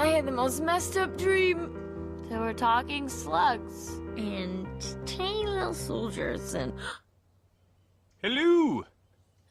I had the most messed up dream. There were talking slugs and tiny little soldiers and... Hello!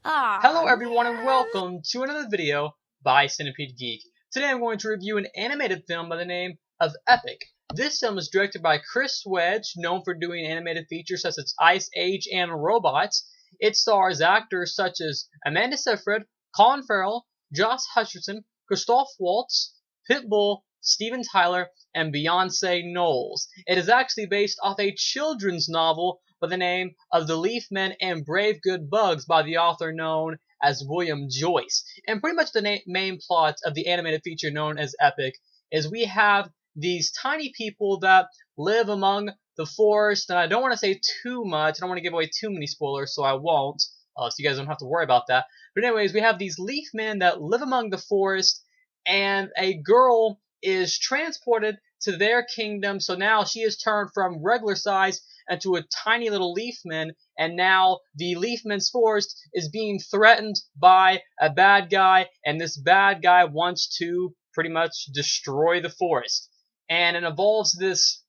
Hello everyone and welcome to another video by Centipede Geek. Today I'm going to review an animated film by the name of Epic. This film is directed by Chris Wedge, known for doing animated features such as Ice Age and Robots. It stars actors such as Amanda Seyfried, Colin Farrell, Josh Hutcherson, Christoph Waltz, Pitbull, Steven Tyler, and Beyonce Knowles. It is actually based off a children's novel by the name of The Leaf Men and Brave Good Bugs by the author known as William Joyce. And pretty much the main plot of the animated feature known as Epic is we have these tiny people that live among the forest, and I don't want to say too much, I don't want to give away too many spoilers, so I won't, so you guys don't have to worry about that. But anyways, we have these leaf men that live among the forest, and a girl is transported to their kingdom, so now she is turned from regular size into a tiny little leaf man, and now the leaf man's forest is being threatened by a bad guy, and this bad guy wants to pretty much destroy the forest. And it involves this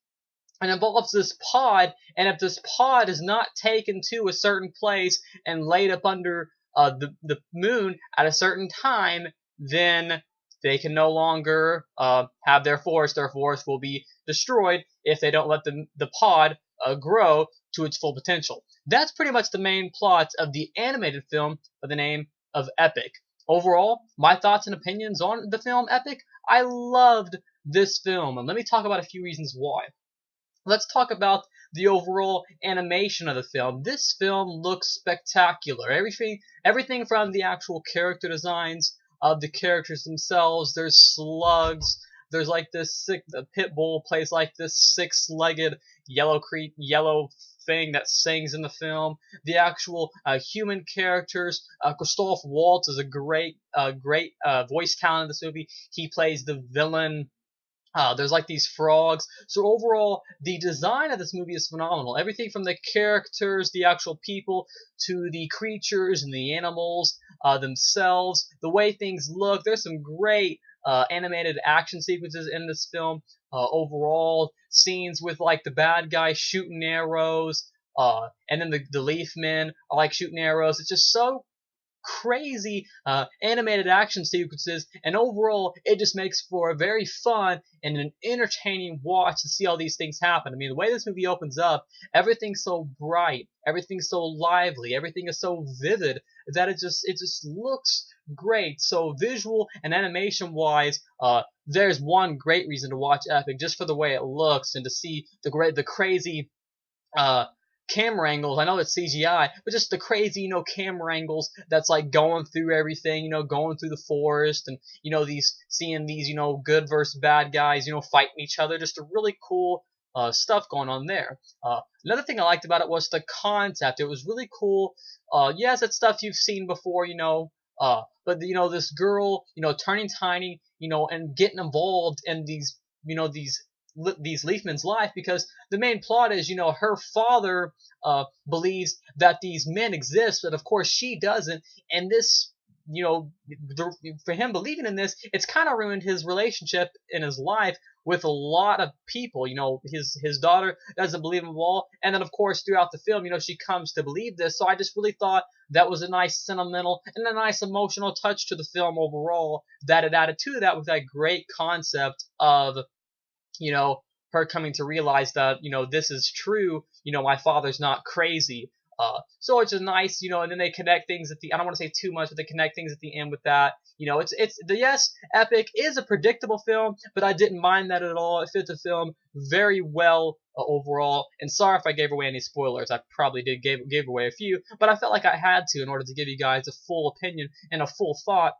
pod, and if this pod is not taken to a certain place and laid up under the moon at a certain time, then they can no longer have their forest. Their forest will be destroyed if they don't let the pod grow to its full potential. That's pretty much the main plot of the animated film by the name of Epic. Overall, my thoughts and opinions on the film Epic, I loved this film, and let me talk about a few reasons why. Let's talk about the overall animation of the film. This film looks spectacular. Everything from the actual character designs of the characters themselves. There's slugs. There's like this Pitbull plays like this six-legged yellow thing that sings in the film. The actual human characters. Christoph Waltz is a great voice talent in this movie. He plays the villain. There's like these frogs. So overall, the design of this movie is phenomenal. Everything from the characters, the actual people, to the creatures and the animals themselves, the way things look. There's some great animated action sequences in this film. Overall, scenes with like the bad guy shooting arrows, and then the leaf men are like shooting arrows. It's just so crazy animated action sequences, and overall it just makes for a very fun and an entertaining watch to see all these things happen. I mean, the way this movie opens up, everything's so bright, everything's so lively, everything is so vivid that it just looks great. So visual and animation wise, there's one great reason to watch Epic, just for the way it looks and to see the crazy camera angles. I know it's CGI, but just the crazy, camera angles that's like going through everything, going through the forest, and seeing these, good versus bad guys, fighting each other. Just a really cool stuff going on there. Another thing I liked about it was the concept. It was really cool. Yes, it's stuff you've seen before, but this girl, turning tiny, and getting involved in these Leafman's life, because the main plot is, her father believes that these men exist, but of course she doesn't, and this, for him believing in this, it's kind of ruined his relationship in his life with a lot of people. His daughter doesn't believe him at all, and then of course throughout the film, she comes to believe this. So I just really thought that was a nice sentimental and a nice emotional touch to the film overall, that it added to that with that great concept of her coming to realize that, this is true, my father's not crazy. So it's just nice, and then they connect things at the, I don't want to say too much, but they connect things at the end with that. Yes, Epic is a predictable film, but I didn't mind that at all. It fits the film very well overall. And sorry if I gave away any spoilers. I probably did gave away a few, but I felt like I had to in order to give you guys a full opinion and a full thought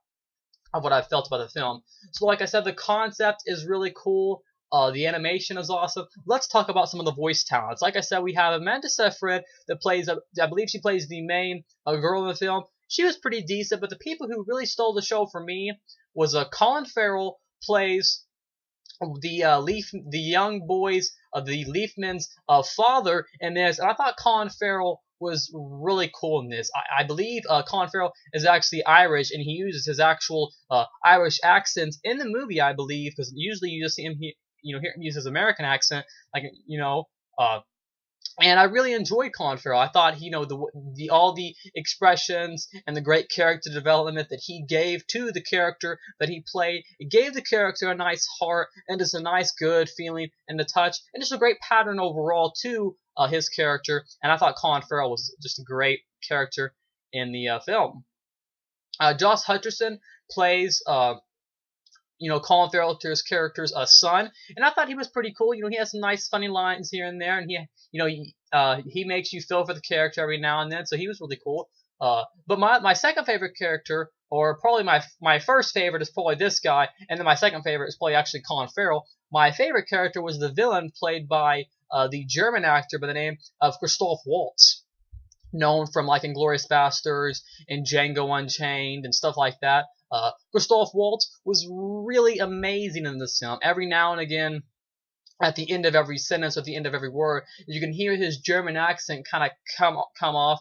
of what I felt about the film. So like I said, the concept is really cool. The animation is awesome. Let's talk about some of the voice talents. Like I said, we have Amanda Seyfried that plays, I believe she plays the main girl in the film. She was pretty decent, but the people who really stole the show for me was Colin Farrell plays the young boys of the Leafman's father in this, and I thought Colin Farrell was really cool in this. I believe Colin Farrell is actually Irish, and he uses his actual Irish accent in the movie, I believe, because usually you just see him, hear him use his American accent, like and I really enjoyed Colin Farrell. I thought all the expressions and the great character development that he gave to the character that he played, it gave the character a nice heart and just a nice good feeling and the touch and just a great pattern overall to his character. And I thought Colin Farrell was just a great character in the film. Josh Hutcherson plays Colin Farrell's character's son, and I thought he was pretty cool. He has some nice funny lines here and there, and he makes you feel for the character every now and then, so he was really cool. But my second favorite character, or probably my first favorite, is probably this guy, and then my second favorite is probably actually Colin Farrell. My favorite character was the villain played by the German actor by the name of Christoph Waltz, known from like Inglourious Basterds and Django Unchained and stuff like that. Christoph Waltz was really amazing in this film. Every now and again, at the end of every sentence, or at the end of every word, you can hear his German accent kind of come off.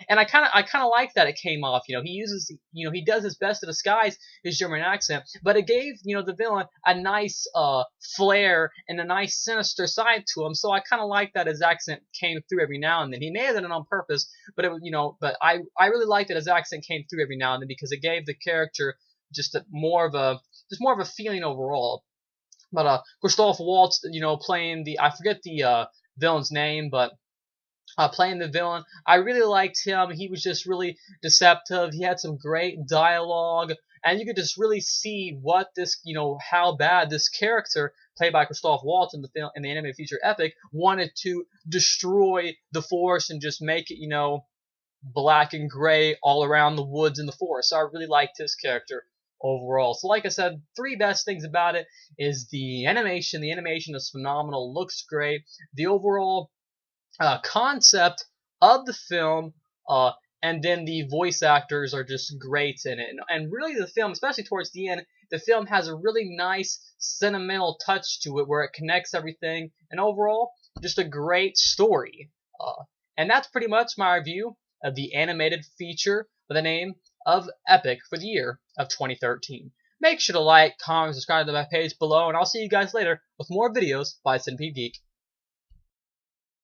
And I kind of like that it came off. He does his best to disguise his German accent, but it gave the villain a nice flair and a nice sinister side to him. So I kind of like that his accent came through every now and then. He may have done it on purpose, but but I really liked that his accent came through every now and then because it gave the character just more of a feeling overall. But Christoph Waltz, playing I forget the villain's name, but playing the villain, I really liked him. He was just really deceptive. He had some great dialogue, and you could just really see what this, how bad this character played by Christoph Waltz in the animated feature Epic wanted to destroy the forest and just make it, black and gray all around the woods and the forest. So I really liked his character overall. So like I said, 3 best things about it is the animation. The animation is phenomenal, looks great. The overall concept of the film, and then the voice actors are just great in it. And really the film, especially towards the end, the film has a really nice sentimental touch to it where it connects everything. And overall, just a great story. And that's pretty much my review of the animated feature by the name of Epic for the year of 2013. Make sure to like, comment, subscribe to my page below, and I'll see you guys later with more videos by Centipede Geek.